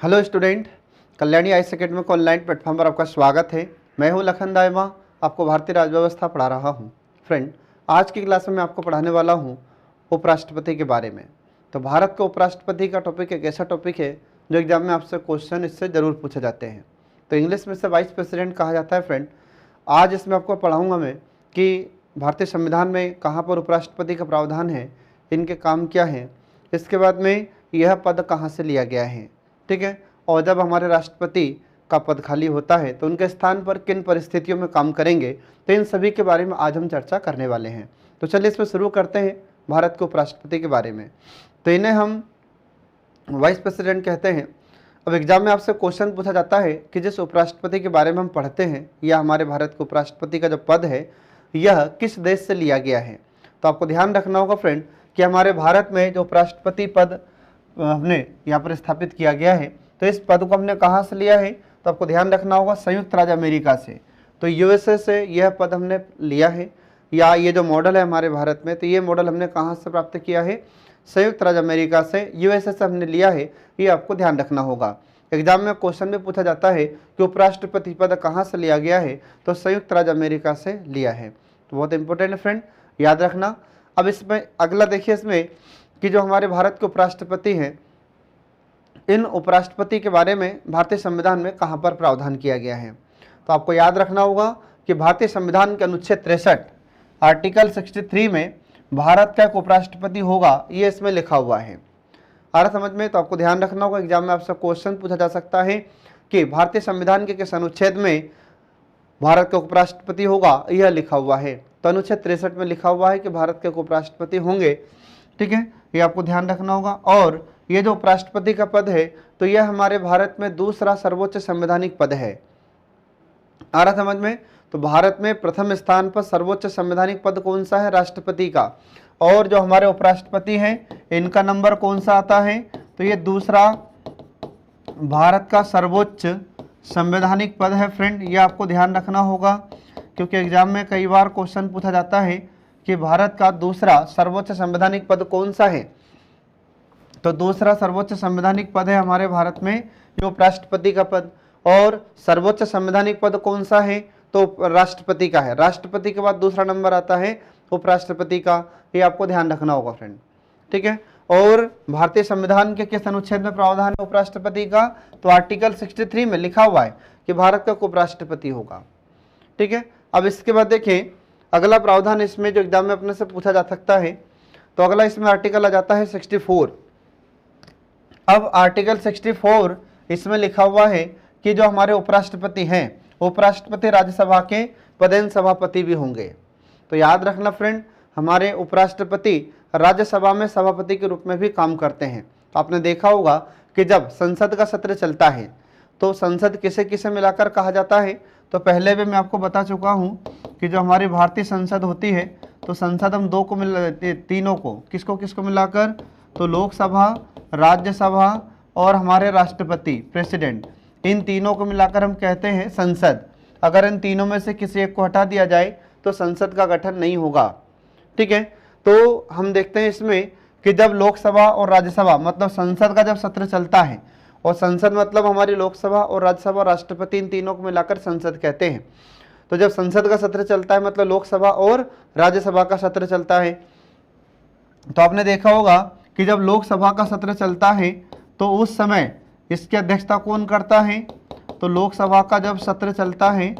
Hello student, Kalyani IAS academy को online platform पर आपका स्वागत है। मैं हूं लखन दायमा, आपको भारतीय राजव्यवस्था पढ़ा रहा हूं। फ्रेंड, आज की क्लास में मैं आपको पढ़ाने वाला हूं उपराष्ट्रपति के बारे में। तो भारत के उपराष्ट्रपति का टॉपिक एक ऐसा टॉपिक है जो एग्जाम में आपसे क्वेश्चन इससे ज़रूर पूछे जाते हैं। तो इंग्लिश में से वाइस प्रेसिडेंट कहा जाता है। फ्रेंड, आज इसमें आपको पढ़ाऊँगा मैं कि भारतीय संविधान में कहाँ पर उपराष्ट्रपति का प्रावधान है, इनके काम क्या हैं, इसके बाद में यह पद कहाँ से लिया गया है, ठीक है। और जब हमारे राष्ट्रपति का पद खाली होता है तो उनके स्थान पर किन परिस्थितियों में काम करेंगे, तो इन सभी के बारे में आज हम चर्चा करने वाले हैं। तो चलिए इसमें शुरू करते हैं भारत के उपराष्ट्रपति के बारे में। तो इन्हें हम वाइस प्रेसिडेंट कहते हैं। अब एग्जाम में आपसे क्वेश्चन पूछा जाता है कि जिस उपराष्ट्रपति के बारे में हम पढ़ते हैं या हमारे भारत के उपराष्ट्रपति का जो पद है यह किस देश से लिया गया है। तो आपको ध्यान रखना होगा फ्रेंड कि हमारे भारत में जो उपराष्ट्रपति पद हमने यहाँ पर स्थापित किया गया है, तो इस पद को हमने कहाँ से लिया है, तो आपको ध्यान रखना होगा संयुक्त राज्य अमेरिका से। तो यूएसए से यह पद हमने लिया है, या ये जो मॉडल है हमारे भारत में, तो ये मॉडल हमने कहाँ से प्राप्त किया है, संयुक्त राज्य अमेरिका से, यूएसए से हमने लिया है। ये आपको ध्यान रखना होगा। एग्जाम में क्वेश्चन में पूछा जाता है कि उपराष्ट्रपति पद कहाँ से लिया गया है, तो संयुक्त राज्य अमेरिका से लिया है। तो बहुत इंपॉर्टेंट है फ्रेंड, याद रखना। अब इसमें अगला देखिए इसमें कि जो हमारे भारत के उपराष्ट्रपति हैं, इन उपराष्ट्रपति के बारे में भारतीय संविधान में कहाँ पर प्रावधान किया गया है। तो आपको याद रखना होगा कि भारतीय संविधान के अनुच्छेद 63 आर्टिकल 63 में भारत का एक उपराष्ट्रपति होगा, ये इसमें लिखा हुआ है। आ रहा समझ में? तो आपको ध्यान रखना होगा, एग्जाम में आपसे क्वेश्चन पूछा जा सकता है कि भारतीय संविधान के किस अनुच्छेद में भारत का उपराष्ट्रपति होगा, यह लिखा हुआ है। तो अनुच्छेद 63 में लिखा हुआ है कि भारत के उपराष्ट्रपति होंगे, ठीक है। ये आपको ध्यान रखना होगा। और ये जो उपराष्ट्रपति का पद है, तो यह हमारे भारत में दूसरा सर्वोच्च संवैधानिक पद है। आ रहा समझ में? तो भारत में प्रथम स्थान पर सर्वोच्च संवैधानिक पद कौन सा है, राष्ट्रपति का। और जो हमारे उपराष्ट्रपति हैं, इनका नंबर कौन सा आता है, तो ये दूसरा भारत का सर्वोच्च संवैधानिक पद है। फ्रेंड, ये आपको ध्यान रखना होगा, क्योंकि एग्जाम में कई बार क्वेश्चन पूछा जाता है कि भारत का दूसरा सर्वोच्च संवैधानिक पद कौन सा है। तो दूसरा सर्वोच्च संवैधानिक पद है हमारे भारत में जो उपराष्ट्रपति का पद। और सर्वोच्च संवैधानिक पद कौन सा है, तो राष्ट्रपति का है। राष्ट्रपति के बाद दूसरा नंबर आता है उपराष्ट्रपति का। ये आपको ध्यान रखना होगा फ्रेंड, ठीक है। और भारतीय संविधान के किस अनुच्छेद में प्रावधान है उपराष्ट्रपति का, तो आर्टिकल 63 में लिखा हुआ है कि भारत का उपराष्ट्रपति होगा, ठीक है। अब इसके बाद देखें अगला प्रावधान इसमें जो एग्जाम में अपने से पूछा जा सकता है, तो अगला इसमें आर्टिकल आ जाता है 64। अब आर्टिकल 64 इसमें लिखा हुआ है कि जो हमारे उपराष्ट्रपति हैं, उपराष्ट्रपति राज्यसभा के पदेन सभापति भी होंगे। तो याद रखना फ्रेंड, हमारे उपराष्ट्रपति राज्यसभा में सभापति के रूप में भी काम करते हैं। तो आपने देखा होगा कि जब संसद का सत्र चलता है तो संसद किसे किसे मिलाकर कहा जाता है, तो पहले भी मैं आपको बता चुका हूँ कि जो हमारी भारतीय संसद होती है, तो संसद हम तीनों को किसको मिलाकर, तो लोकसभा, राज्यसभा और हमारे राष्ट्रपति प्रेसिडेंट, इन तीनों को मिलाकर हम कहते हैं संसद। अगर इन तीनों में से किसी एक को हटा दिया जाए तो संसद का गठन नहीं होगा, ठीक है। तो हम देखते हैं इसमें कि जब लोकसभा और राज्यसभा मतलब संसद का जब सत्र चलता है, और संसद मतलब हमारी लोकसभा और राज्यसभा, राष्ट्रपति, इन तीनों को मिलाकर संसद कहते हैं। तो जब संसद का सत्र चलता है मतलब लोकसभा और राज्यसभा का सत्र चलता है। तो आपने देखा होगा कि जब लोकसभा का सत्र चलता है तो उस समय इसकी अध्यक्षता कौन करता है, तो लोकसभा का जब सत्र चलता है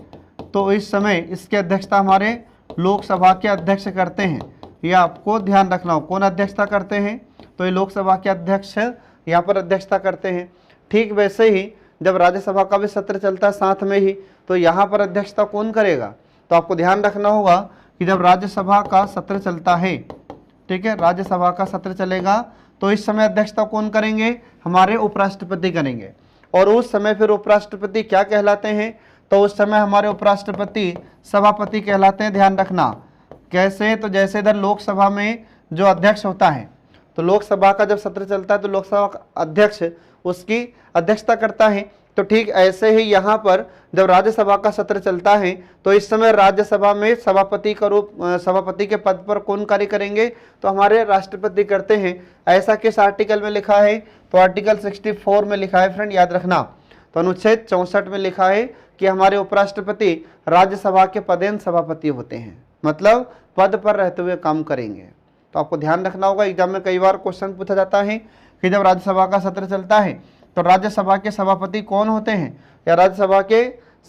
तो इस समय इसकी अध्यक्षता हमारे लोकसभा के अध्यक्ष करते हैं। यह आपको ध्यान रखना हो, कौन अध्यक्षता करते हैं, तो ये लोकसभा के अध्यक्ष यहाँ पर अध्यक्षता करते हैं। ठीक वैसे ही जब राज्यसभा का भी सत्र चलता है साथ में ही, तो यहाँ पर अध्यक्षता कौन करेगा, तो आपको ध्यान रखना होगा कि जब राज्यसभा का सत्र चलता है, ठीक है, राज्यसभा का सत्र चलेगा तो इस समय अध्यक्षता कौन करेंगे, हमारे उपराष्ट्रपति करेंगे। और उस समय फिर उपराष्ट्रपति क्या कहलाते हैं, तो उस समय हमारे उपराष्ट्रपति सभापति कहलाते हैं। ध्यान रखना कैसे, तो जैसे इधर लोकसभा में जो अध्यक्ष होता है, तो लोकसभा का जब सत्र चलता है तो लोकसभा का अध्यक्ष उसकी अध्यक्षता करता है। तो ठीक ऐसे ही यहाँ पर जब राज्यसभा का सत्र चलता है तो इस समय राज्यसभा में सभापति के पद पर कौन कार्य करेंगे, तो हमारे राष्ट्रपति करते हैं। ऐसा किस आर्टिकल में लिखा है, तो आर्टिकल 64 में लिखा है फ्रेंड, याद रखना। तो अनुच्छेद 64 में लिखा है कि हमारे उपराष्ट्रपति राज्यसभा के पदेन सभापति होते हैं, मतलब पद पर रहते हुए काम करेंगे। तो आपको ध्यान रखना होगा, एग्जाम में कई बार क्वेश्चन पूछा जाता है कि जब राज्यसभा का सत्र चलता है तो राज्यसभा के सभापति कौन होते हैं, या राज्यसभा के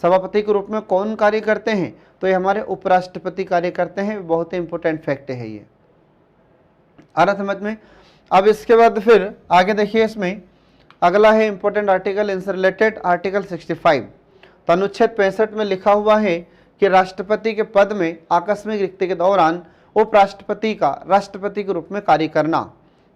सभापति के रूप में कौन कार्य करते हैं, तो ये हमारे उपराष्ट्रपति कार्य करते हैं। बहुत ही इंपॉर्टेंट फैक्ट है ये, आ रहा समझ में। अब इसके बाद फिर आगे देखिए, इसमें अगला है इंपॉर्टेंट आर्टिकल इनसे रिलेटेड, आर्टिकल 65। तो अनुच्छेद 65 में लिखा हुआ है कि राष्ट्रपति के पद में आकस्मिक रिक्ति के दौरान उपराष्ट्रपति का राष्ट्रपति के रूप में कार्य करना।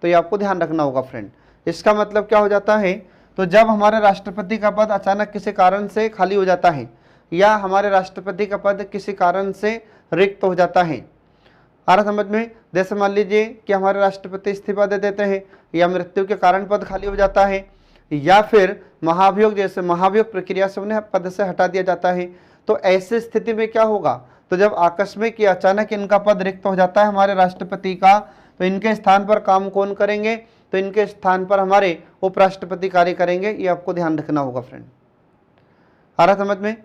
तो ये आपको ध्यान रखना होगा फ्रेंड। इसका मतलब क्या हो जाता है, तो जब हमारे राष्ट्रपति का पद अचानक किसी कारण से खाली हो जाता है, या हमारे राष्ट्रपति का पद किसी कारण से रिक्त हो जाता है, आ रहा समझ में। जैसे मान लीजिए कि हमारे राष्ट्रपति इस्तीफा दे देते हैं, या मृत्यु के कारण पद खाली हो जाता है, या फिर महाभियोग जैसे महाभियोग प्रक्रिया से उन्हें पद से हटा दिया जाता है। तो ऐसी स्थिति में क्या होगा, तो जब आकस्मिक या अचानक इनका पद रिक्त हो जाता है हमारे राष्ट्रपति का, तो इनके स्थान पर काम कौन करेंगे, तो इनके स्थान पर हमारे उपराष्ट्रपति कार्य करेंगे। ये आपको ध्यान रखना होगा फ्रेंड, आ रहा समझ में।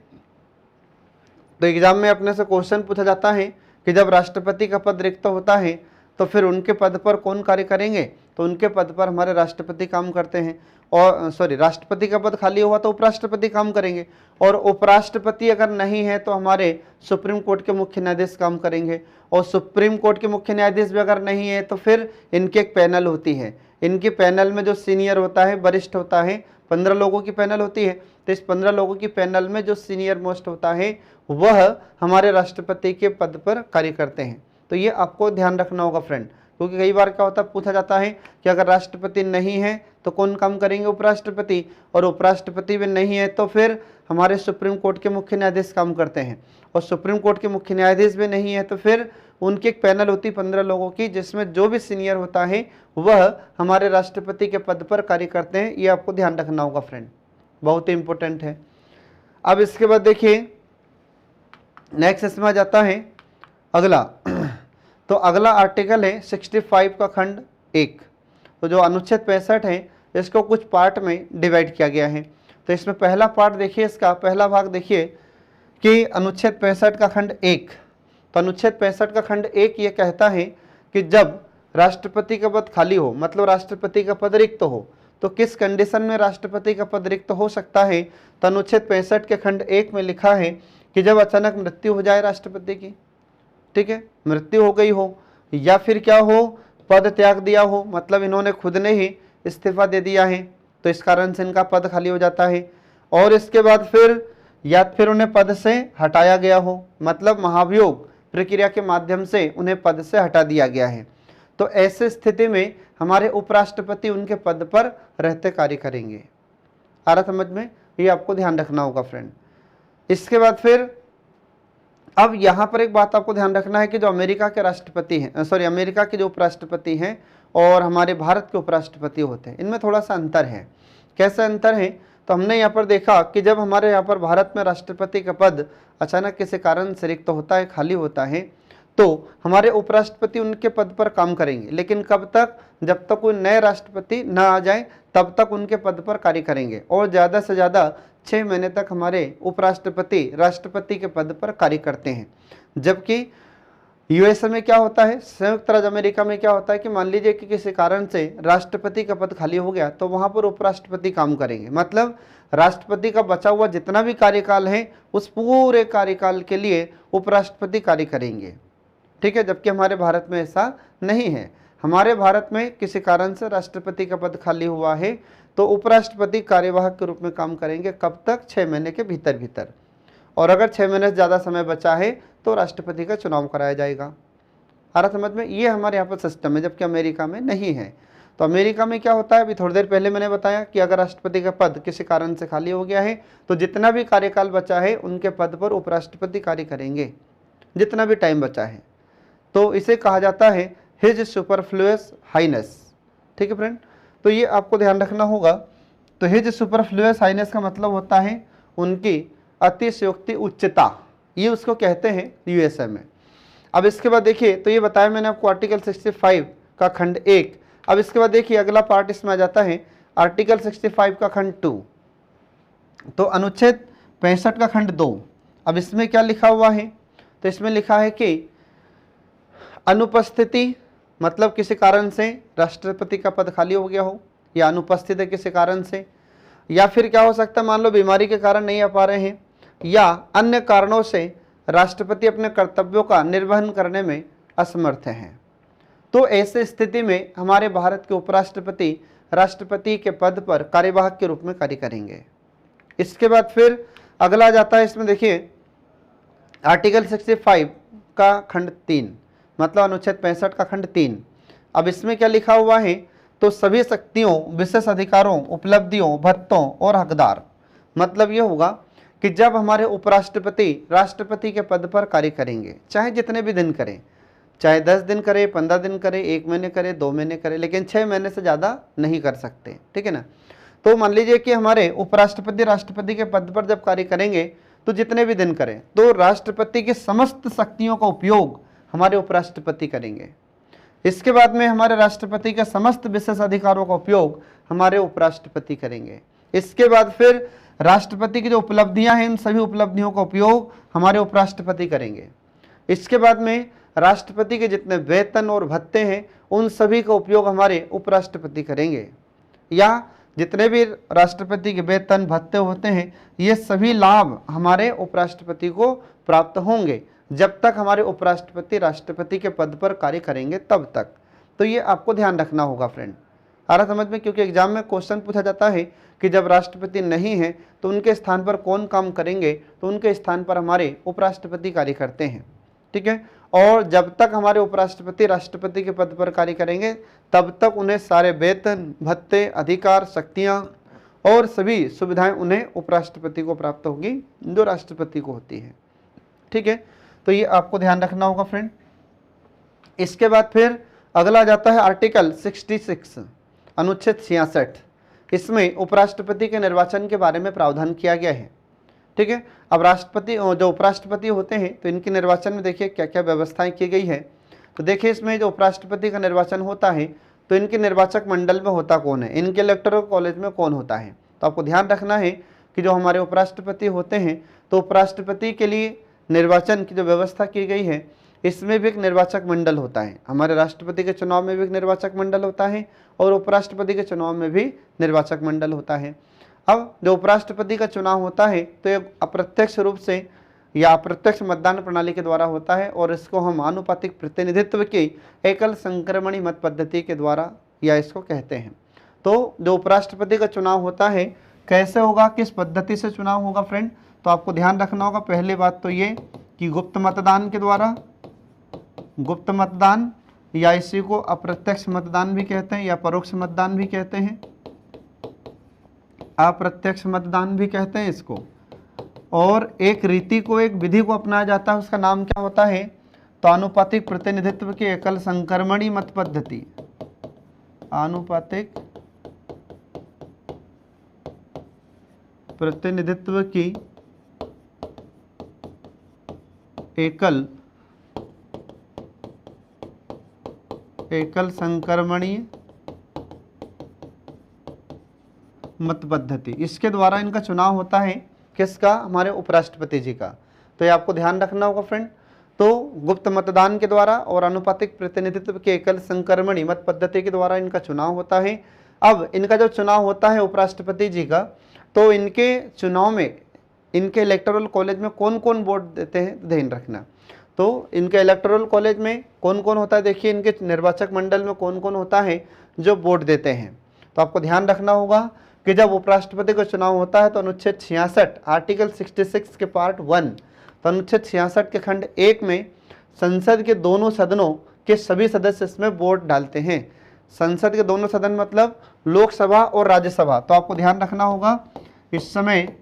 तो एग्जाम में अपने से क्वेश्चन पूछा जाता है कि जब राष्ट्रपति का पद रिक्त होता है तो फिर उनके पद पर कौन कार्य करेंगे, तो उनके पद पर हमारे राष्ट्रपति काम करते हैं। और राष्ट्रपति का पद खाली हुआ तो उपराष्ट्रपति काम करेंगे, और उपराष्ट्रपति अगर नहीं है तो हमारे सुप्रीम कोर्ट के मुख्य न्यायाधीश काम करेंगे, और सुप्रीम कोर्ट के मुख्य न्यायाधीश भी अगर नहीं है तो फिर इनकी एक पैनल होती है। इनकी पैनल में जो सीनियर होता है, वरिष्ठ होता है, 15 लोगों की पैनल होती है। तो इस 15 लोगों की पैनल में जो सीनियर मोस्ट होता है वह हमारे राष्ट्रपति के पद पर कार्य करते हैं। तो ये आपको ध्यान रखना होगा फ्रेंड, क्योंकि कई बार क्या होता है, पूछा जाता है कि अगर राष्ट्रपति नहीं है तो कौन काम करेंगे, उपराष्ट्रपति, और उपराष्ट्रपति भी नहीं है तो फिर हमारे सुप्रीम कोर्ट के मुख्य न्यायाधीश काम करते हैं, और सुप्रीम कोर्ट के मुख्य न्यायाधीश भी नहीं है तो फिर उनकी एक पैनल होती 15 लोगों की, जिसमें जो भी सीनियर होता है वह हमारे राष्ट्रपति के पद पर कार्य करते हैं। ये आपको ध्यान रखना होगा फ्रेंड, बहुत ही इंपॉर्टेंट है। अब इसके बाद देखिए नेक्स्ट इसमें आ जाता है अगला। तो अगला आर्टिकल है 65 का खंड 1। तो जो अनुच्छेद 65 है इसको कुछ पार्ट में डिवाइड किया गया है। तो इसमें पहला पार्ट देखिए, इसका पहला भाग देखिए कि अनुच्छेद 65 का खंड 1। तो अनुच्छेद 65 का खंड 1 ये कहता है कि जब राष्ट्रपति का पद खाली हो, मतलब राष्ट्रपति का पद रिक्त हो, तो किस कंडीशन में राष्ट्रपति का पद रिक्त हो सकता है। तो अनुच्छेद 65 के खंड 1 में लिखा है कि जब अचानक मृत्यु हो जाए राष्ट्रपति की, ठीक है, मृत्यु हो गई हो, या फिर क्या हो, पद त्याग दिया हो, मतलब इन्होंने खुद ने ही इस्तीफा दे दिया है, तो इस कारण से इनका पद खाली हो जाता है। और इसके बाद फिर उन्हें पद से हटाया गया हो, मतलब महाभियोग प्रक्रिया के माध्यम से उन्हें पद से हटा दिया गया है। तो ऐसे स्थिति में हमारे उपराष्ट्रपति उनके पद पर रहते कार्य करेंगे। आ रहा समझ में, ये आपको ध्यान रखना होगा फ्रेंड। इसके बाद फिर अब यहाँ पर एक बात आपको ध्यान रखना है कि जो अमेरिका के राष्ट्रपति हैं, अमेरिका के जो उपराष्ट्रपति हैं और हमारे भारत के उपराष्ट्रपति होते हैं, इनमें थोड़ा सा अंतर है। कैसे अंतर है, तो हमने यहाँ पर देखा कि जब हमारे यहाँ पर भारत में राष्ट्रपति का पद अचानक किसी कारण से रिक्त होता है, खाली होता है, तो हमारे उपराष्ट्रपति उनके पद पर काम करेंगे, लेकिन कब तक, जब तक कोई नए राष्ट्रपति न आ जाए तब तक उनके पद पर कार्य करेंगे, और ज़्यादा से ज़्यादा 6 महीने तक हमारे उपराष्ट्रपति राष्ट्रपति के पद पर कार्य करते हैं। जबकि यूएसए में क्या होता है, संयुक्त राज्य अमेरिका में क्या होता है कि मान लीजिए कि किसी कारण से राष्ट्रपति का पद खाली हो गया तो वहाँ पर उपराष्ट्रपति काम करेंगे, मतलब राष्ट्रपति का बचा हुआ जितना भी कार्यकाल है उस पूरे कार्यकाल के लिए उपराष्ट्रपति कार्य करेंगे, ठीक है। जबकि हमारे भारत में ऐसा नहीं है। हमारे भारत में किसी कारण से राष्ट्रपति का पद खाली हुआ है तो उपराष्ट्रपति कार्यवाहक के रूप में काम करेंगे, कब तक, 6 महीने के भीतर भीतर, और अगर 6 महीने से ज़्यादा समय बचा है तो राष्ट्रपति का चुनाव कराया जाएगा। आ रहा समझ में, ये हमारे यहाँ पर सिस्टम है, जबकि अमेरिका में नहीं है। तो अमेरिका में क्या होता है, अभी थोड़ी देर पहले मैंने बताया कि अगर राष्ट्रपति का पद किसी कारण से खाली हो गया है तो जितना भी कार्यकाल बचा है उनके पद पर उपराष्ट्रपति कार्य करेंगे, जितना भी टाइम बचा है। तो इसे कहा जाता है हिज सुपरफ्लुअस हाइनेस, ठीक है फ्रेंड। तो ये आपको ध्यान रखना होगा तो हिज सुपरफ्लुअस हाइनेस का मतलब होता है उनकी अतिशयोक्ति उच्चता, ये उसको कहते हैं यूएसए में। अब इसके बाद देखिए, तो ये बताया मैंने आपको आर्टिकल 65 का खंड 1। अब इसके बाद देखिए अगला पार्ट इसमें आ जाता है आर्टिकल 65 का खंड 2, तो अनुच्छेद 65 का खंड 2। अब इसमें क्या लिखा हुआ है, तो इसमें लिखा है कि अनुपस्थिति मतलब किसी कारण से राष्ट्रपति का पद खाली हो गया हो, या अनुपस्थित है किसी कारण से, या फिर क्या हो सकता है मान लो बीमारी के कारण नहीं आ पा रहे हैं, या अन्य कारणों से राष्ट्रपति अपने कर्तव्यों का निर्वहन करने में असमर्थ हैं, तो ऐसे स्थिति में हमारे भारत के उपराष्ट्रपति राष्ट्रपति के पद पर कार्यवाहक के रूप में कार्य करेंगे। इसके बाद फिर अगला जाता है, इसमें देखिए आर्टिकल 65 का खंड 3 मतलब अनुच्छेद 65 का खंड 3। अब इसमें क्या लिखा हुआ है, तो सभी शक्तियों, विशेष अधिकारों, उपलब्धियों, भत्तों और हकदार, मतलब ये होगा कि जब हमारे उपराष्ट्रपति राष्ट्रपति के पद पर कार्य करेंगे, चाहे जितने भी दिन करें, चाहे 10 दिन करे, 15 दिन करे, 1 महीने करे, 2 महीने करे, लेकिन 6 महीने से ज़्यादा नहीं कर सकते, ठीक है ना। तो मान लीजिए कि हमारे उपराष्ट्रपति राष्ट्रपति के पद पर जब कार्य करेंगे तो जितने भी दिन करें, तो राष्ट्रपति की समस्त शक्तियों का उपयोग हमारे उपराष्ट्रपति करेंगे। इसके बाद में हमारे राष्ट्रपति के समस्त विशेष अधिकारों का उपयोग हमारे उपराष्ट्रपति करेंगे। इसके बाद फिर राष्ट्रपति की जो उपलब्धियां हैं, इन सभी उपलब्धियों का उपयोग हमारे उपराष्ट्रपति करेंगे। इसके बाद में राष्ट्रपति के जितने वेतन और भत्ते हैं, उन सभी का उपयोग हमारे उपराष्ट्रपति करेंगे, या जितने भी राष्ट्रपति के वेतन भत्ते होते हैं, ये सभी लाभ हमारे उपराष्ट्रपति को प्राप्त होंगे जब तक हमारे उपराष्ट्रपति राष्ट्रपति के पद पर कार्य करेंगे तब तक। तो ये आपको ध्यान रखना होगा फ्रेंड, आ रहा समझ में, क्योंकि एग्जाम में क्वेश्चन पूछा जाता है कि जब राष्ट्रपति नहीं है तो उनके स्थान पर कौन काम करेंगे, तो उनके स्थान पर हमारे उपराष्ट्रपति कार्य करते हैं, ठीक है। और जब तक हमारे उपराष्ट्रपति राष्ट्रपति के पद पर कार्य करेंगे तब तक उन्हें सारे वेतन, भत्ते, अधिकार, शक्तियां और सभी सुविधाएं उन्हें उपराष्ट्रपति को प्राप्त होगी जो राष्ट्रपति को होती है, ठीक है। तो ये आपको ध्यान रखना होगा फ्रेंड। इसके बाद फिर अगला जाता है आर्टिकल 66 अनुच्छेद 66। इसमें उपराष्ट्रपति के निर्वाचन के बारे में प्रावधान किया गया है, ठीक है। अब राष्ट्रपति जो उपराष्ट्रपति होते हैं तो इनके निर्वाचन में देखिए क्या क्या व्यवस्थाएं की गई है। तो देखिए इसमें जो उपराष्ट्रपति का निर्वाचन होता है तो इनके निर्वाचक मंडल में होता कौन है, इनके इलेक्टोरल कॉलेज में कौन होता है। तो आपको ध्यान रखना है कि जो हमारे उपराष्ट्रपति होते हैं तो उपराष्ट्रपति के लिए निर्वाचन की जो व्यवस्था की गई है, इसमें भी एक निर्वाचक मंडल होता है। हमारे राष्ट्रपति के चुनाव में भी एक निर्वाचक मंडल होता है और उपराष्ट्रपति के चुनाव में भी निर्वाचक मंडल होता है। अब जो उपराष्ट्रपति का चुनाव होता है तो ये अप्रत्यक्ष रूप से या अप्रत्यक्ष मतदान प्रणाली के द्वारा होता है, और इसको हम आनुपातिक प्रतिनिधित्व की एकल संक्रमणी मत पद्धति के द्वारा या इसको कहते हैं। तो जो उपराष्ट्रपति का चुनाव होता है कैसे होगा, किस पद्धति से चुनाव होगा फ्रेंड, तो आपको ध्यान रखना होगा। पहली बात तो ये कि गुप्त मतदान के द्वारा, गुप्त मतदान या इसी को अप्रत्यक्ष मतदान भी कहते हैं या परोक्ष मतदान भी कहते हैं, अप्रत्यक्ष मतदान भी कहते हैं इसको। और एक रीति को, एक विधि को अपनाया जाता है, उसका नाम क्या होता है, तो आनुपातिक प्रतिनिधित्व की एकल संक्रमणी मत पद्धति, आनुपातिक प्रतिनिधित्व की एकल संक्रमणीय मत पद्धति, इसके द्वारा इनका चुनाव होता है। किसका, हमारे उपराष्ट्रपति जी का। तो ये आपको ध्यान रखना होगा फ्रेंड। तो गुप्त मतदान के द्वारा और आनुपातिक प्रतिनिधित्व के एकल संक्रमणी मत पद्धति के द्वारा इनका चुनाव होता है। अब इनका जब चुनाव होता है उपराष्ट्रपति जी का, तो इनके चुनाव में इनके इलेक्टोरल कॉलेज में कौन कौन वोट देते हैं, ध्यान रखना। तो इनके इलेक्टोरल कॉलेज में कौन कौन होता है, देखिए इनके निर्वाचक मंडल में कौन कौन होता है जो वोट देते हैं। तो आपको ध्यान रखना होगा कि जब उपराष्ट्रपति का चुनाव होता है तो अनुच्छेद 66 आर्टिकल 66 के पार्ट 1, तो अनुच्छेद 66 के खंड 1 में संसद के दोनों सदनों के सभी सदस्य इसमें वोट डालते हैं। संसद के दोनों सदन मतलब लोकसभा और राज्यसभा। तो आपको ध्यान रखना होगा इस समय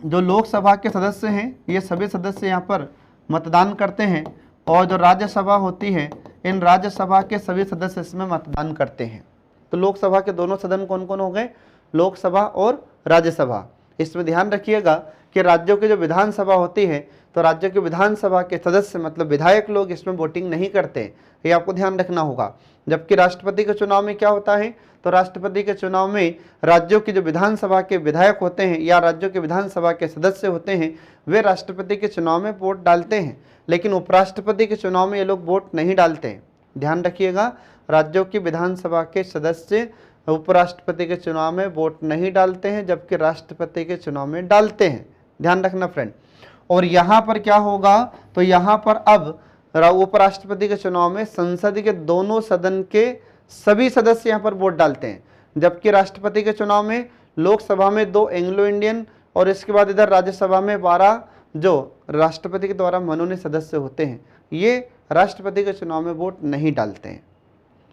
जो लोकसभा के सदस्य हैं ये सभी सदस्य यहाँ पर मतदान करते हैं, और जो राज्यसभा होती है इन राज्यसभा के सभी सदस्य इसमें मतदान करते हैं। तो लोकसभा के दोनों सदन कौन कौन हो गए, लोकसभा और राज्यसभा। इसमें ध्यान रखिएगा कि राज्यों की जो विधानसभा होती है तो राज्यों की विधानसभा के सदस्य मतलब विधायक लोग इसमें वोटिंग नहीं करते, ये आपको ध्यान रखना होगा। जबकि राष्ट्रपति के चुनाव में क्या होता है, तो राष्ट्रपति के चुनाव में राज्यों की जो विधानसभा के विधायक होते हैं या राज्यों के विधानसभा के सदस्य होते हैं वे राष्ट्रपति के चुनाव में वोट डालते हैं, लेकिन उपराष्ट्रपति के चुनाव में ये लोग वोट नहीं डालते हैं। ध्यान रखिएगा, राज्यों की विधानसभा के सदस्य उपराष्ट्रपति के चुनाव में वोट नहीं डालते हैं, जबकि राष्ट्रपति के चुनाव में डालते हैं। ध्यान रखना फ्रेंड। और यहाँ पर क्या होगा, तो यहाँ पर अब उपराष्ट्रपति के चुनाव में संसद के दोनों सदन के सभी सदस्य यहाँ पर वोट डालते हैं, जबकि राष्ट्रपति के चुनाव में लोकसभा में 2 एंग्लो इंडियन और इसके बाद इधर राज्यसभा में 12 जो राष्ट्रपति के द्वारा मनोनीत सदस्य होते हैं ये राष्ट्रपति के चुनाव में वोट नहीं डालते हैं।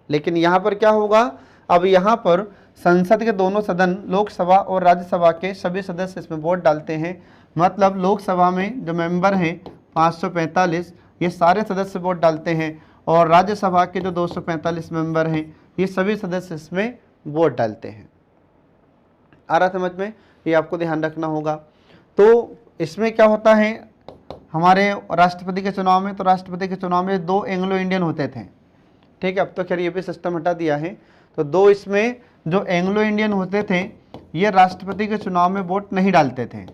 लेकिन यहाँ पर क्या होगा, अब यहाँ पर संसद के दोनों सदन लोकसभा और राज्यसभा के सभी सदस्य इसमें वोट डालते हैं। मतलब लोकसभा में जो मेंबर हैं 545 ये सारे सदस्य वोट डालते हैं और राज्यसभा के जो 245 मेंबर हैं ये सभी सदस्य इसमें वोट डालते हैं। आ रहा समझ में, ये आपको ध्यान रखना होगा। तो इसमें क्या होता है हमारे राष्ट्रपति के चुनाव में, तो राष्ट्रपति के चुनाव में 2 एंग्लो इंडियन होते थे, ठीक है। अब तो खैर ये भी सिस्टम हटा दिया है। तो 2 इसमें जो एंग्लो इंडियन होते थे ये राष्ट्रपति के चुनाव में वोट नहीं डालते थे।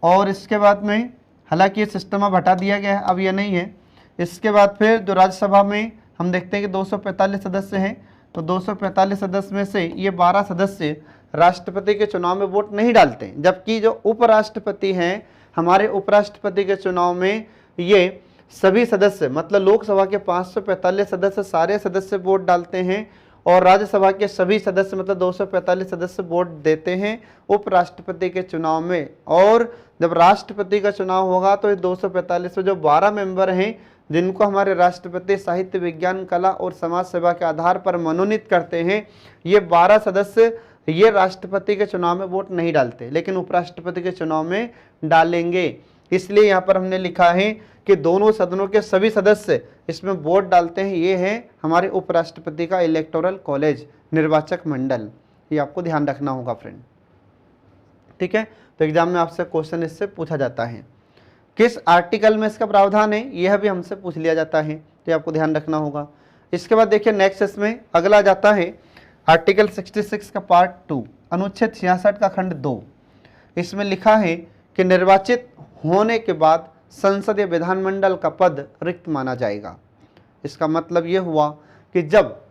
और इसके बाद में हालांकि ये सिस्टम अब हटा दिया गया है, अब ये नहीं है। इसके बाद फिर जो राज्यसभा में हम देखते हैं कि 245 सदस्य हैं, तो 245 सदस्य में से ये 12 सदस्य राष्ट्रपति के चुनाव में वोट नहीं डालते, जबकि जो उपराष्ट्रपति हैं हमारे उपराष्ट्रपति के चुनाव में ये सभी सदस्य मतलब लोकसभा के 545 सदस्य सारे सदस्य वोट डालते हैं और राज्यसभा के सभी सदस्य मतलब 245 सदस्य वोट देते हैं उपराष्ट्रपति के चुनाव में। और जब राष्ट्रपति का चुनाव होगा तो 245 में जो 12 मेंबर हैं जिनको हमारे राष्ट्रपति साहित्य विज्ञान कला और समाज सेवा के आधार पर मनोनीत करते हैं, ये 12 सदस्य ये राष्ट्रपति के चुनाव में वोट नहीं डालते लेकिन उपराष्ट्रपति के चुनाव में डालेंगे। इसलिए यहाँ पर हमने लिखा है कि दोनों सदनों के सभी सदस्य इसमें वोट डालते हैं। ये है हमारे उपराष्ट्रपति का इलेक्टोरल कॉलेज, निर्वाचक मंडल, ये आपको ध्यान रखना होगा फ्रेंड, ठीक है। तो एग्जाम में आपसे क्वेश्चन इससे पूछा जाता है, किस आर्टिकल में इसका प्रावधान है यह भी हमसे पूछ लिया जाता है, तो आपको ध्यान रखना होगा। इसके बाद देखिए नेक्स्ट इसमें अगला जाता है आर्टिकल 66 का पार्ट 2 अनुच्छेद 66 का खंड 2। इसमें लिखा है कि निर्वाचित होने के बाद संसदीय विधानमंडल का पद रिक्त माना जाएगा। इसका मतलब ये हुआ कि जब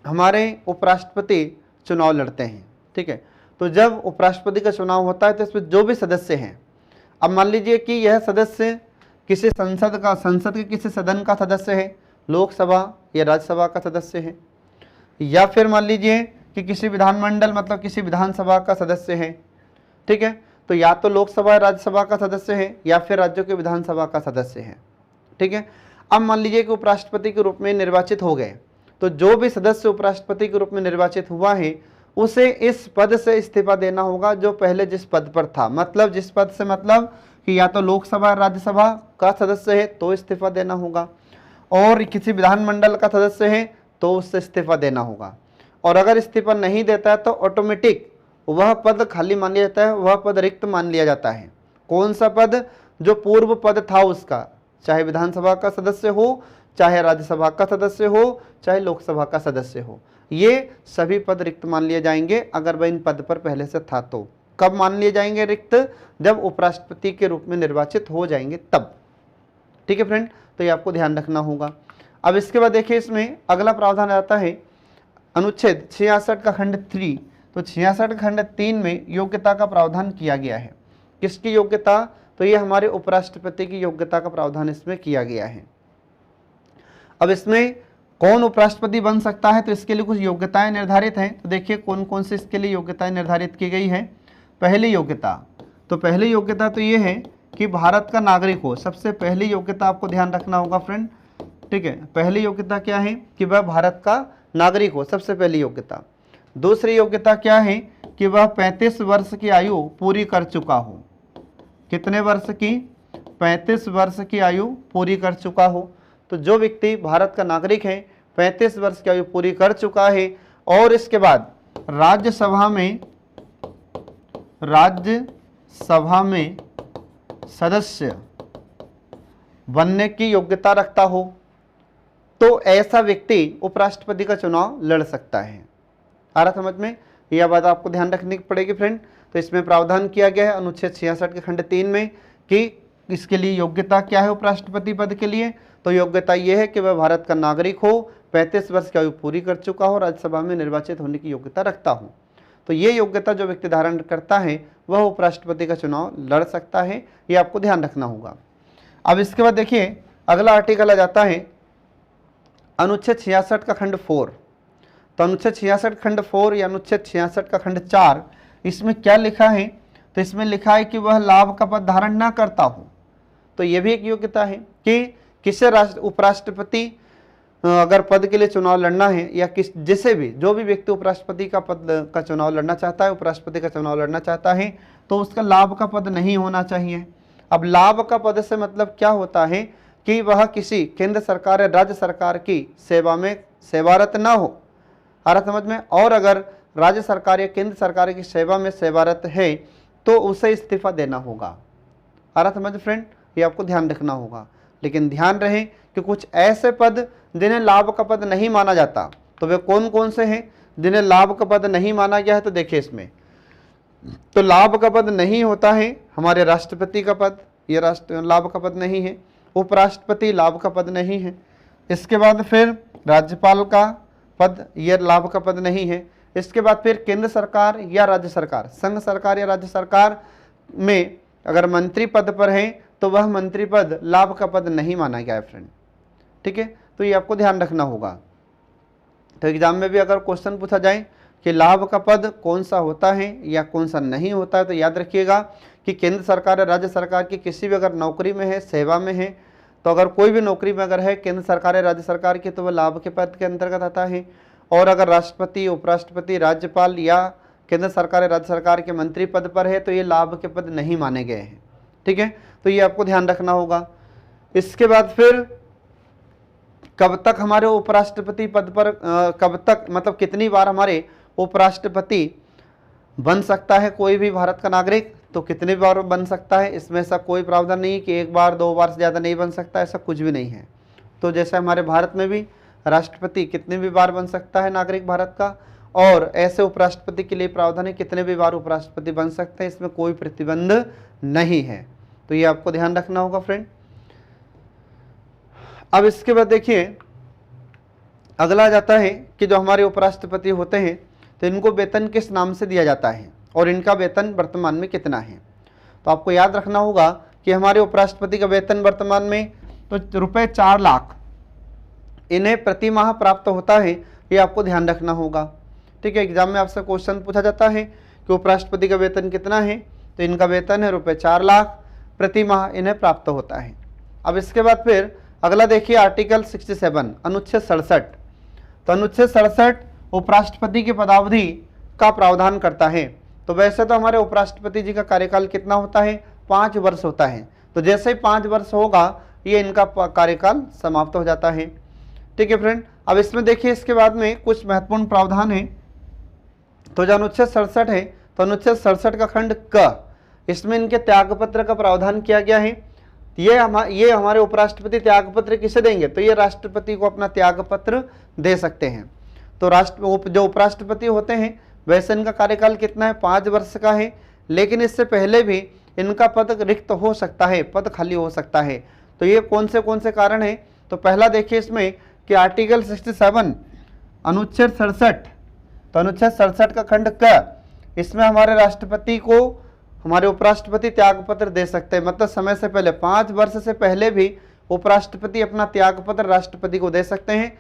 हमारे उपराष्ट्रपति चुनाव लड़ते हैं, ठीक है, तो जब उपराष्ट्रपति का चुनाव होता है तो इसमें जो भी सदस्य हैं, अब मान लीजिए कि यह सदस्य किसी संसद के किसी सदन का सदस्य है, लोकसभा या राज्यसभा का सदस्य है, या फिर मान लीजिए कि किसी विधानमंडल मतलब किसी विधानसभा का सदस्य है, ठीक है, तो या तो लोकसभा राज्यसभा का सदस्य है या फिर राज्यों के विधानसभा का सदस्य है, ठीक है। अब मान लीजिए कि उपराष्ट्रपति के रूप में निर्वाचित हो गए, तो जो भी सदस्य उपराष्ट्रपति के रूप में निर्वाचित हुआ है उसे इस पद से इस्तीफा देना होगा जो पहले जिस पद पर था। मतलब जिस पद से मतलब कि या तो लोकसभा राज्यसभा का सदस्य है तो इस्तीफा देना होगा, और किसी विधानमंडल का सदस्य है तो उससे इस्तीफा देना होगा। और अगर इस्तीफा नहीं देता है तो ऑटोमेटिक वह पद खाली मान लिया जाता है, वह पद रिक्त मान लिया जाता है। कौन सा पद, जो पूर्व पद था उसका, चाहे विधानसभा का सदस्य हो, चाहे राज्यसभा का सदस्य हो, चाहे लोकसभा का सदस्य हो, ये सभी पद रिक्त मान लिए जाएंगे अगर वह इन पद पर पहले से था। तो कब मान लिए जाएंगे रिक्त, जब उपराष्ट्रपति के रूप में निर्वाचित हो जाएंगे तब, ठीक है फ्रेंड। तो ये आपको ध्यान रखना होगा। अब इसके बाद देखिए इसमें अगला प्रावधान आता है अनुच्छेद 66 का खंड 3। तो 66 खंड 3 में योग्यता का प्रावधान किया गया है। किसकी योग्यता, तो ये हमारे उपराष्ट्रपति की योग्यता का प्रावधान इसमें किया गया है। अब इसमें कौन उपराष्ट्रपति बन सकता है, तो इसके लिए कुछ योग्यताएं निर्धारित हैं। तो देखिए कौन कौन से इसके लिए योग्यताएं निर्धारित की गई है। पहली योग्यता, तो पहली योग्यता तो ये है कि भारत का नागरिक हो। सबसे पहली योग्यता आपको ध्यान रखना होगा फ्रेंड, ठीक है। पहली योग्यता क्या है कि वह भारत का नागरिक हो, सबसे पहली योग्यता। दूसरी योग्यता क्या है कि वह 35 वर्ष की आयु पूरी कर चुका हो। कितने वर्ष की, 35 वर्ष की आयु पूरी कर चुका हो। तो जो व्यक्ति भारत का नागरिक है, 35 वर्ष की आयु पूरी कर चुका है और इसके बाद राज्यसभा में सदस्य बनने की योग्यता रखता हो तो ऐसा व्यक्ति उपराष्ट्रपति का चुनाव लड़ सकता है। आ रहा समझ में? यह बात आपको ध्यान रखनी पड़ेगी फ्रेंड। तो इसमें प्रावधान किया गया है अनुच्छेद 66 के खंड 3 में कि इसके लिए योग्यता क्या है उपराष्ट्रपति पद के लिए। तो योग्यता यह है कि वह भारत का नागरिक हो, 35 वर्ष की आयु पूरी कर चुका हो, राज्यसभा में निर्वाचित होने की योग्यता रखता हो। तो ये योग्यता जो व्यक्ति धारण करता है वह उपराष्ट्रपति का चुनाव लड़ सकता है, ये आपको ध्यान रखना होगा। अब इसके बाद देखिए अगला आर्टिकल आ जाता है अनुच्छेद 66 का खंड 4। तो अनुच्छेद 66 खंड 4 या अनुच्छेद 66 का खंड 4, इसमें क्या लिखा है? तो इसमें लिखा है कि वह लाभ का पद धारण ना करता हो। तो यह भी एक योग्यता है कि किसे उपराष्ट्रपति अगर पद के लिए चुनाव लड़ना है या जिसे भी जो भी व्यक्ति उपराष्ट्रपति का पद का चुनाव लड़ना चाहता है, उपराष्ट्रपति का चुनाव लड़ना चाहता है, तो उसका लाभ का पद नहीं होना चाहिए। अब लाभ का पद से मतलब क्या होता है कि वह किसी केंद्र सरकार या राज्य सरकार की सेवा में सेवारत ना हो। आ रहा समझ में? और अगर राज्य सरकार या केंद्र सरकार की सेवा में सेवारत है तो उसे इस्तीफा देना होगा। आ रहा समझ फ्रेंड? ये आपको ध्यान रखना होगा। लेकिन ध्यान रहे कि कुछ ऐसे पद जिन्हें लाभ का पद नहीं माना जाता, तो वे कौन कौन से हैं जिन्हें लाभ का पद नहीं माना गया है? तो देखिए इसमें तो लाभ का पद नहीं होता है हमारे राष्ट्रपति का पद, ये लाभ का पद नहीं है। उपराष्ट्रपति लाभ का पद नहीं है। इसके बाद फिर राज्यपाल का पद, यह लाभ का पद नहीं है। इसके बाद फिर केंद्र सरकार या राज्य सरकार, संघ सरकार या राज्य सरकार में अगर मंत्री पद पर हैं तो वह मंत्री पद लाभ का पद नहीं माना गया है फ्रेंड। ठीक है, तो ये आपको ध्यान रखना होगा। तो एग्जाम में भी अगर क्वेश्चन पूछा जाए कि लाभ का पद कौन सा होता है या कौन सा नहीं होता है, तो याद रखिएगा कि केंद्र सरकार या राज्य सरकार की किसी भी अगर नौकरी में है, सेवा में है, तो अगर कोई भी नौकरी में अगर है केंद्र सरकार या राज्य सरकार की, तो वह लाभ के पद के अंतर्गत आता है। और अगर राष्ट्रपति, उपराष्ट्रपति, राज्यपाल या केंद्र सरकार या राज्य सरकार के मंत्री पद पर है तो ये लाभ के पद नहीं माने गए हैं। ठीक है, तो ये आपको ध्यान रखना होगा। इसके बाद फिर कब तक हमारे उपराष्ट्रपति पद पर कब तक मतलब कितनी बार हमारे उपराष्ट्रपति बन सकता है कोई भी भारत का नागरिक? तो कितनी बार बन सकता है, इसमें ऐसा कोई प्रावधान नहीं कि एक बार, दो बार से ज़्यादा नहीं बन सकता, ऐसा कुछ भी नहीं है। तो जैसे हमारे भारत में भी राष्ट्रपति कितने भी बार बन सकता है नागरिक भारत का, और ऐसे उपराष्ट्रपति के लिए प्रावधान है कितने भी बार उपराष्ट्रपति बन सकते हैं, इसमें कोई प्रतिबंध नहीं है। तो ये आपको ध्यान रखना होगा फ्रेंड। अब इसके बाद देखिए अगला जाता है कि जो हमारे उपराष्ट्रपति होते हैं तो इनको वेतन किस नाम से दिया जाता है और इनका वेतन वर्तमान में कितना है। तो आपको याद रखना होगा कि हमारे उपराष्ट्रपति का वेतन वर्तमान में तो रुपये 4 लाख इन्हें प्रति माह प्राप्त होता है, ये आपको ध्यान रखना होगा। ठीक है, एग्जाम में आपसे क्वेश्चन पूछा जाता है कि उपराष्ट्रपति का वेतन कितना है, तो इनका वेतन है रुपये 4 लाख प्रति माह इन्हें प्राप्त होता है। अब इसके बाद फिर अगला देखिए आर्टिकल 67 अनुच्छेद 67। तो अनुच्छेद 67 उपराष्ट्रपति की पदावधि का प्रावधान करता है। तो वैसे तो हमारे उपराष्ट्रपति जी का कार्यकाल कितना होता है, 5 वर्ष होता है। तो जैसे ही 5 वर्ष होगा ये इनका कार्यकाल समाप्त हो जाता है। ठीक है फ्रेंड, अब इसमें देखिए इसके बाद में कुछ महत्वपूर्ण प्रावधान है। तो जो अनुच्छेद 67 है, तो अनुच्छेद 67 का खंड क, इसमें इनके त्यागपत्र का प्रावधान किया गया है। ये हमारे उपराष्ट्रपति त्यागपत्र किसे देंगे, तो ये राष्ट्रपति को अपना त्यागपत्र दे सकते हैं। तो जो उपराष्ट्रपति होते हैं वैसे इनका कार्यकाल कितना है, 5 वर्ष का है, लेकिन इससे पहले भी इनका पद रिक्त हो सकता है, पद खाली हो सकता है। तो ये कौन से कारण है, तो पहला देखिए इसमें कि आर्टिकल 67 अनुच्छेद 67, तो अनुच्छेद 67 का खंड क, इसमें हमारे राष्ट्रपति को हमारे उपराष्ट्रपति त्यागपत्र दे सकते हैं। मतलब समय से पहले 5 वर्ष से पहले भी उपराष्ट्रपति अपना त्यागपत्र राष्ट्रपति को दे सकते हैं,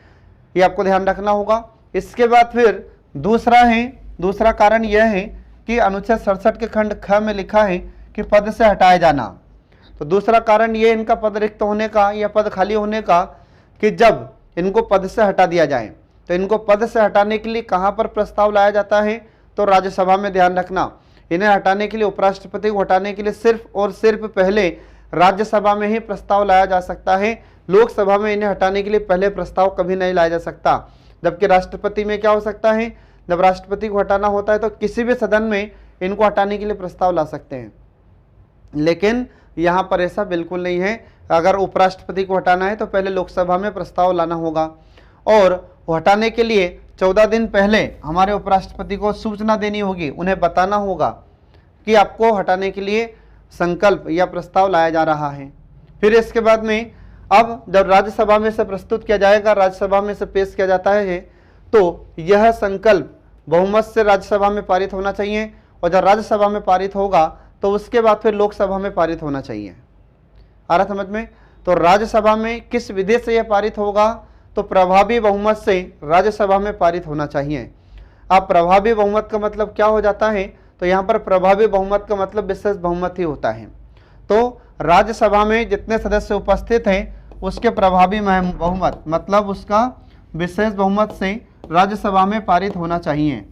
ये आपको ध्यान रखना होगा। इसके बाद फिर दूसरा कारण यह है कि अनुच्छेद 67 के खंड ख में लिखा है कि पद से हटाए जाना। तो दूसरा कारण ये इनका पद रिक्त होने का या पद खाली होने का कि जब इनको पद से हटा दिया जाए, तो इनको पद से हटाने के लिए कहाँ पर प्रस्ताव लाया जाता है, तो राज्यसभा में। ध्यान रखना, इन्हें हटाने के लिए, उपराष्ट्रपति को हटाने के लिए सिर्फ और सिर्फ पहले राज्यसभा में ही प्रस्ताव लाया जा सकता है। लोकसभा में इन्हें हटाने के लिए पहले प्रस्ताव कभी नहीं लाया जा सकता। जबकि राष्ट्रपति में क्या हो सकता है, जब राष्ट्रपति को हटाना होता है तो किसी भी सदन में इनको हटाने के लिए प्रस्ताव ला सकते हैं, लेकिन यहाँ पर ऐसा बिल्कुल नहीं है। अगर उपराष्ट्रपति को हटाना है तो पहले लोकसभा में प्रस्ताव लाना होगा, और हटाने के लिए 14 दिन पहले हमारे उपराष्ट्रपति को सूचना देनी होगी, उन्हें बताना होगा कि आपको हटाने के लिए संकल्प या प्रस्ताव लाया जा रहा है। फिर इसके बाद में अब जब राज्यसभा में से प्रस्तुत किया जाएगा, राज्यसभा में से पेश किया जाता है, तो यह संकल्प बहुमत से राज्यसभा में पारित होना चाहिए, और जब राज्यसभा में पारित होगा तो उसके बाद फिर लोकसभा में पारित होना चाहिए। आ रहा समझ में? तो राज्यसभा में किस विधि से यह पारित होगा, तो प्रभावी बहुमत से राज्यसभा में पारित होना चाहिए। अब प्रभावी बहुमत का मतलब क्या हो जाता है, तो यहाँ पर प्रभावी बहुमत का मतलब विशेष बहुमत ही होता है। तो राज्यसभा में जितने सदस्य उपस्थित हैं उसके प्रभावी बहुमत मतलब उसका विशेष बहुमत से राज्यसभा में पारित होना चाहिए।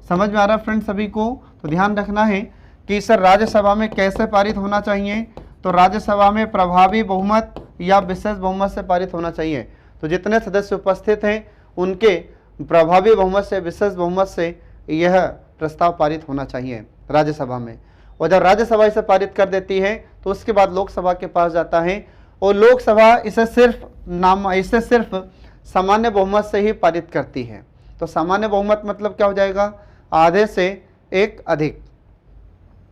समझ में आ रहा है फ्रेंड सभी को? तो ध्यान रखना है कि सर राज्यसभा में कैसे पारित होना चाहिए, तो राज्यसभा में प्रभावी बहुमत या विशेष बहुमत से पारित होना चाहिए। तो जितने सदस्य उपस्थित हैं उनके प्रभावी बहुमत से, विशेष बहुमत से यह प्रस्ताव पारित होना चाहिए राज्यसभा में। और जब राज्यसभा इसे पारित कर देती है तो उसके बाद लोकसभा के पास जाता है, और लोकसभा इसे सिर्फ सामान्य बहुमत से ही पारित करती है। तो सामान्य बहुमत मतलब क्या हो जाएगा, आधे से एक अधिक।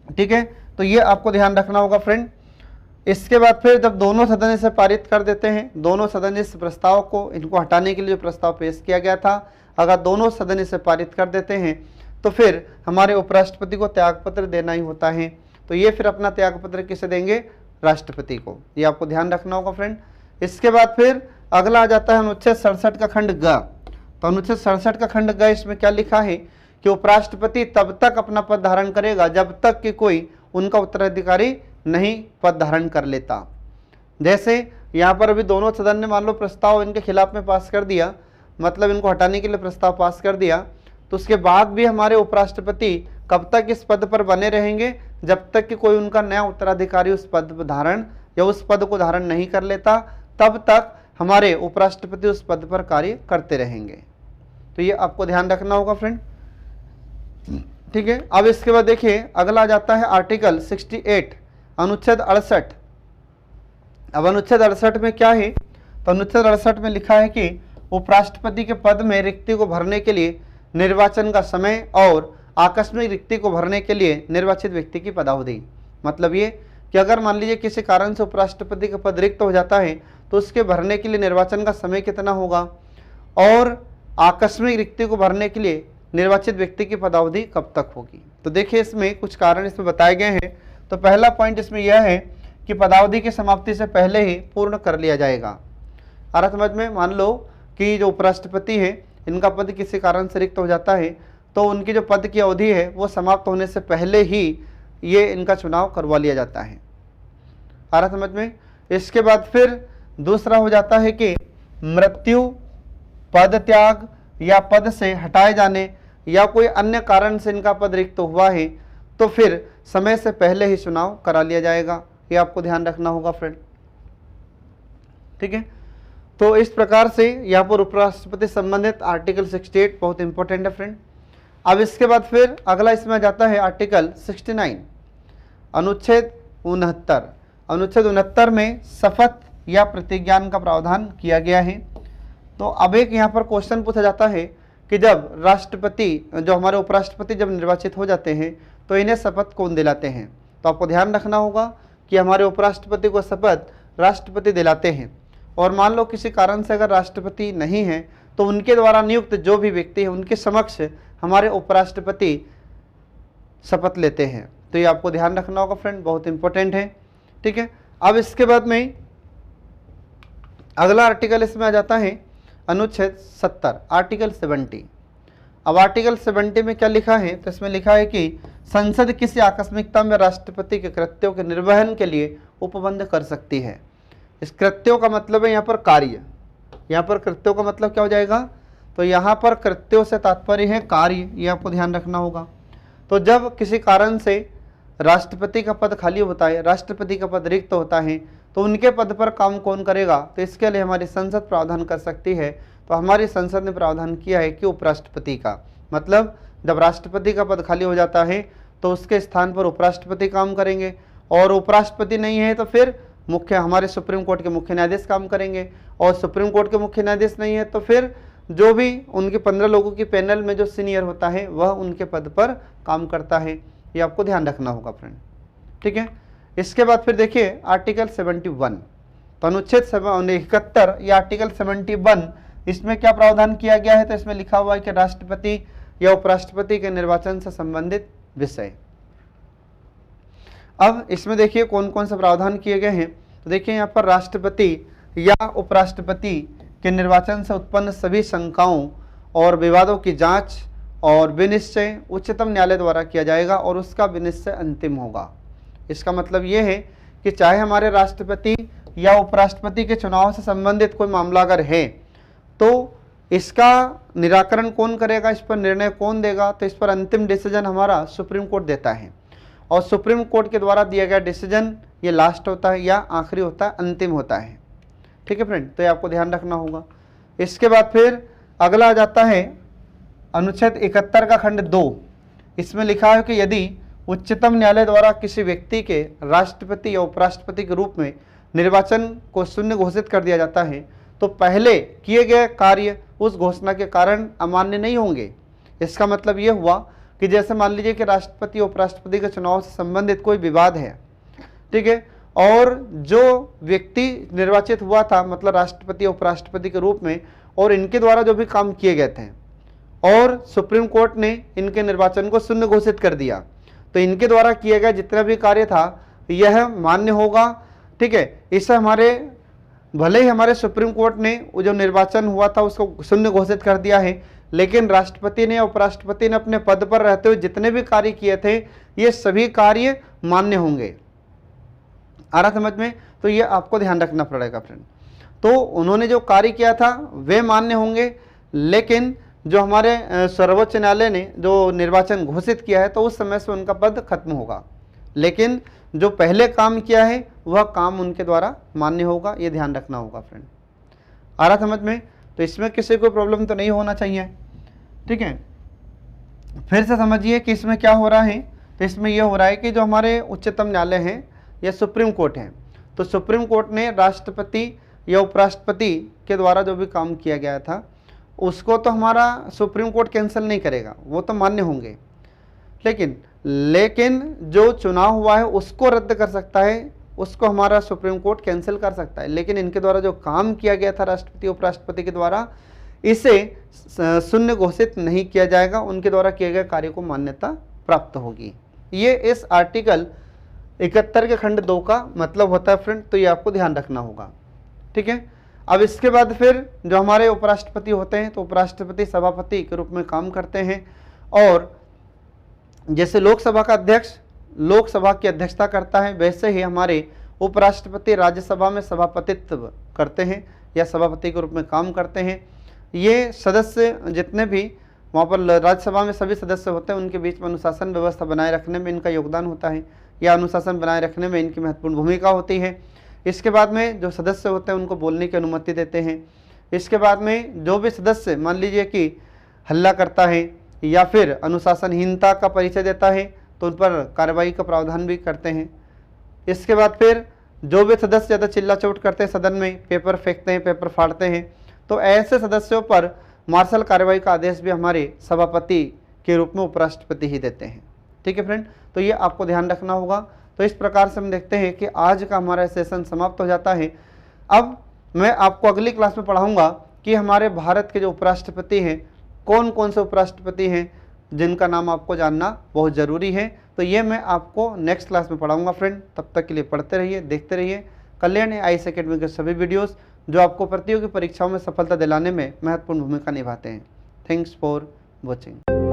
ठीक है, तो ये आपको ध्यान रखना होगा फ्रेंड। इसके बाद फिर जब दोनों सदन इसे पारित कर देते हैं, दोनों सदन इस प्रस्ताव को, इनको हटाने के लिए जो प्रस्ताव पेश किया गया था, अगर दोनों सदन इसे पारित कर देते हैं तो फिर हमारे उपराष्ट्रपति को त्यागपत्र देना ही होता है। तो ये फिर अपना त्यागपत्र किसे देंगे, राष्ट्रपति को। ये आपको ध्यान रखना होगा फ्रेंड। इसके बाद फिर अगला आ जाता है अनुच्छेद 67 का खंड ग। तो अनुच्छेद 67 का खंड ग, इसमें क्या लिखा है कि उपराष्ट्रपति तब तक अपना पद धारण करेगा जब तक कि कोई उनका उत्तराधिकारी नहीं पद धारण कर लेता। जैसे यहाँ पर अभी दोनों सदन ने मान लो प्रस्ताव इनके खिलाफ में पास कर दिया, मतलब इनको हटाने के लिए प्रस्ताव पास कर दिया, तो उसके बाद भी हमारे उपराष्ट्रपति कब तक इस पद पर बने रहेंगे, जब तक कि कोई उनका नया उत्तराधिकारी उस पद धारण या उस पद को धारण नहीं कर लेता, तब तक हमारे उपराष्ट्रपति उस पद पर कार्य करते रहेंगे। तो ये आपको ध्यान रखना होगा फ्रेंड। ठीक है, अब इसके बाद देखिए अगला आ जाता है आर्टिकल 68 अनुच्छेद 68। अब अनुच्छेद 68 में क्या है, तो अनुच्छेद 68 में लिखा है कि उपराष्ट्रपति के पद में रिक्ति को भरने के लिए निर्वाचन का समय और आकस्मिक रिक्ति को भरने के लिए निर्वाचित व्यक्ति की पदावधि। मतलब ये कि अगर मान लीजिए किसी कारण से उपराष्ट्रपति का पद रिक्त हो जाता है तो उसके भरने के लिए निर्वाचन का समय कितना होगा, और आकस्मिक रिक्ति को भरने के लिए निर्वाचित व्यक्ति की पदावधि कब तक होगी। तो देखिए इसमें कुछ कारण इसमें बताए गए हैं। तो पहला पॉइंट इसमें यह है कि पदावधि की समाप्ति से पहले ही पूर्ण कर लिया जाएगा। आ रहा समझ में? मान लो कि जो उपराष्ट्रपति है इनका पद किसी कारण से रिक्त हो जाता है, तो उनकी जो पद की अवधि है वो समाप्त होने से पहले ही ये इनका चुनाव करवा लिया जाता है। आ रहा समझ में? इसके बाद फिर दूसरा हो जाता है कि मृत्यु, पद त्याग या पद से हटाए जाने या कोई अन्य कारण से इनका पद रिक्त हुआ है तो फिर समय से पहले ही चुनाव करा लिया जाएगा। ये आपको ध्यान रखना होगा फ्रेंड। ठीक है, तो इस प्रकार से यहाँ पर उपराष्ट्रपति संबंधित आर्टिकल 68 बहुत इंपॉर्टेंट है फ्रेंड। अब इसके बाद फिर अगला इसमें जाता है आर्टिकल 69 अनुच्छेद 69। अनुच्छेद 69 में शपथ या प्रतिज्ञान का प्रावधान किया गया है। तो अब एक यहाँ पर क्वेश्चन पूछा जाता है कि जब राष्ट्रपति, जो हमारे उपराष्ट्रपति जब निर्वाचित हो जाते हैं तो इन्हें शपथ कौन दिलाते हैं। तो आपको ध्यान रखना होगा कि हमारे उपराष्ट्रपति को शपथ राष्ट्रपति दिलाते हैं, और मान लो किसी कारण से अगर राष्ट्रपति नहीं है तो उनके द्वारा नियुक्त जो भी व्यक्ति है उनके समक्ष हमारे उपराष्ट्रपति शपथ लेते हैं। तो ये आपको ध्यान रखना होगा फ्रेंड, बहुत इंपॉर्टेंट है। ठीक है, अब इसके बाद में अगला आर्टिकल इसमें आ जाता है अनुच्छेद 70 आर्टिकल 70। अब आर्टिकल 70 में क्या लिखा है, तो इसमें लिखा है कि संसद किसी आकस्मिकता में राष्ट्रपति के कृत्यों के निर्वहन के लिए उपबंध कर सकती है। इस कृत्यों का मतलब है यहाँ पर कार्य, यहाँ पर कृत्यों का मतलब क्या हो जाएगा, तो यहाँ पर कृत्यों से तात्पर्य है कार्य। ये आपको ध्यान रखना होगा। तो जब किसी कारण से राष्ट्रपति का पद खाली होता है, राष्ट्रपति का पद रिक्त होता है, तो उनके पद पर काम कौन करेगा, तो इसके लिए हमारी संसद प्रावधान कर सकती है। तो हमारी संसद ने प्रावधान किया है कि उपराष्ट्रपति का, मतलब जब राष्ट्रपति का पद खाली हो जाता है तो उसके स्थान पर उपराष्ट्रपति काम करेंगे, और उपराष्ट्रपति नहीं है तो फिर हमारे सुप्रीम कोर्ट के मुख्य न्यायाधीश काम करेंगे, और सुप्रीम कोर्ट के मुख्य न्यायाधीश नहीं है तो फिर जो भी उनके 15 लोगों की पैनल में जो सीनियर होता है वह उनके पद पर काम करता है। ये आपको ध्यान रखना होगा फ्रेंड, ठीक है। इसके बाद फिर देखिए आर्टिकल 71, तो अनुच्छेद 71 या आर्टिकल 71, इसमें क्या प्रावधान किया गया है? तो इसमें लिखा हुआ है कि राष्ट्रपति या उपराष्ट्रपति के निर्वाचन से संबंधित विषय। अब इसमें देखिए कौन कौन से प्रावधान किए गए हैं। तो देखिए यहाँ पर राष्ट्रपति या उपराष्ट्रपति के निर्वाचन से उत्पन्न सभी शंकाओं और विवादों की जांच और विनिश्चय उच्चतम न्यायालय द्वारा किया जाएगा और उसका विनिश्चय अंतिम होगा। इसका मतलब ये है कि चाहे हमारे राष्ट्रपति या उपराष्ट्रपति के चुनाव से संबंधित कोई मामला अगर है तो इसका निराकरण कौन करेगा, इस पर निर्णय कौन देगा? तो इस पर अंतिम डिसीजन हमारा सुप्रीम कोर्ट देता है, और सुप्रीम कोर्ट के द्वारा दिया गया डिसीजन ये लास्ट होता है या आखिरी होता है, अंतिम होता है, ठीक है फ्रेंड। तो ये आपको ध्यान रखना होगा। इसके बाद फिर अगला आ जाता है अनुच्छेद 71 का खंड 2। इसमें लिखा है कि यदि उच्चतम न्यायालय द्वारा किसी व्यक्ति के राष्ट्रपति या उपराष्ट्रपति के रूप में निर्वाचन को शून्य घोषित कर दिया जाता है तो पहले किए गए कार्य उस घोषणा के कारण अमान्य नहीं होंगे। इसका मतलब ये हुआ कि जैसे मान लीजिए कि राष्ट्रपति उपराष्ट्रपति के चुनाव से संबंधित कोई विवाद है, ठीक है, और जो व्यक्ति निर्वाचित हुआ था मतलब राष्ट्रपति उपराष्ट्रपति के रूप में, और इनके द्वारा जो भी काम किए गए थे और सुप्रीम कोर्ट ने इनके निर्वाचन को शून्य घोषित कर दिया, तो इनके द्वारा किया गया जितना भी कार्य था यह मान्य होगा, ठीक है। इससे हमारे भले ही हमारे सुप्रीम कोर्ट ने जो निर्वाचन हुआ था उसको शून्य घोषित कर दिया है, लेकिन राष्ट्रपति ने उपराष्ट्रपति ने अपने पद पर रहते हुए जितने भी कार्य किए थे ये सभी कार्य मान्य होंगे। आ रहा समझ में? तो ये आपको ध्यान रखना पड़ेगा फ्रेंड। तो उन्होंने जो कार्य किया था वे मान्य होंगे, लेकिन जो हमारे सर्वोच्च न्यायालय ने जो निर्वाचन घोषित किया है तो उस समय से उनका पद खत्म होगा, लेकिन जो पहले काम किया है वह काम उनके द्वारा मान्य होगा। ये ध्यान रखना होगा फ्रेंड। आ रहा समझ में? तो इसमें किसी को प्रॉब्लम तो नहीं होना चाहिए, ठीक है। फिर से समझिए कि इसमें क्या हो रहा है। तो इसमें यह हो रहा है कि जो हमारे उच्चतम न्यायालय हैं या सुप्रीम कोर्ट है, तो सुप्रीम कोर्ट ने राष्ट्रपति या उपराष्ट्रपति के द्वारा जो भी काम किया गया था उसको तो हमारा सुप्रीम कोर्ट कैंसिल नहीं करेगा, वो तो मान्य होंगे, लेकिन जो चुनाव हुआ है उसको रद्द कर सकता है, उसको हमारा सुप्रीम कोर्ट कैंसिल कर सकता है, लेकिन इनके द्वारा जो काम किया गया था राष्ट्रपति उपराष्ट्रपति के द्वारा इसे शून्य घोषित नहीं किया जाएगा, उनके द्वारा किए गए कार्य को मान्यता प्राप्त होगी। ये इस आर्टिकल 71 के खंड 2 का मतलब होता है फ्रेंड। तो ये आपको ध्यान रखना होगा, ठीक है। अब इसके बाद फिर जो हमारे उपराष्ट्रपति होते हैं तो उपराष्ट्रपति सभापति के रूप में काम करते हैं, और जैसे लोकसभा का अध्यक्ष लोकसभा की अध्यक्षता करता है वैसे ही हमारे उपराष्ट्रपति राज्यसभा में सभापतित्व करते हैं या सभापति के रूप में काम करते हैं। ये सदस्य जितने भी वहाँ पर राज्यसभा में सभी सदस्य होते हैं उनके बीच में अनुशासन व्यवस्था बनाए रखने में इनका योगदान होता है, या अनुशासन बनाए रखने में इनकी महत्वपूर्ण भूमिका होती है। इसके बाद में जो सदस्य होते हैं उनको बोलने की अनुमति देते हैं। इसके बाद में जो भी सदस्य मान लीजिए कि हल्ला करता है या फिर अनुशासनहीनता का परिचय देता है तो उन पर कार्रवाई का प्रावधान भी करते हैं। इसके बाद फिर जो भी सदस्य ज़्यादा चिल्ला चोट करते हैं सदन में, पेपर फेंकते हैं, पेपर फाड़ते हैं, तो ऐसे सदस्यों पर मार्शल कार्रवाई का आदेश भी हमारे सभापति के रूप में उपराष्ट्रपति ही देते हैं, ठीक है फ्रेंड। तो ये आपको ध्यान रखना होगा। तो इस प्रकार से हम देखते हैं कि आज का हमारा सेशन समाप्त हो जाता है। अब मैं आपको अगली क्लास में पढ़ाऊंगा कि हमारे भारत के जो उपराष्ट्रपति हैं कौन कौन से उपराष्ट्रपति हैं जिनका नाम आपको जानना बहुत ज़रूरी है। तो ये मैं आपको नेक्स्ट क्लास में पढ़ाऊंगा फ्रेंड। तब तक के लिए पढ़ते रहिए, देखते रहिए कल्याणी आईएएस एकेडमी के सभी वीडियोस जो आपको प्रतियोगी परीक्षाओं में सफलता दिलाने में महत्वपूर्ण भूमिका निभाते हैं। Thanks for watching.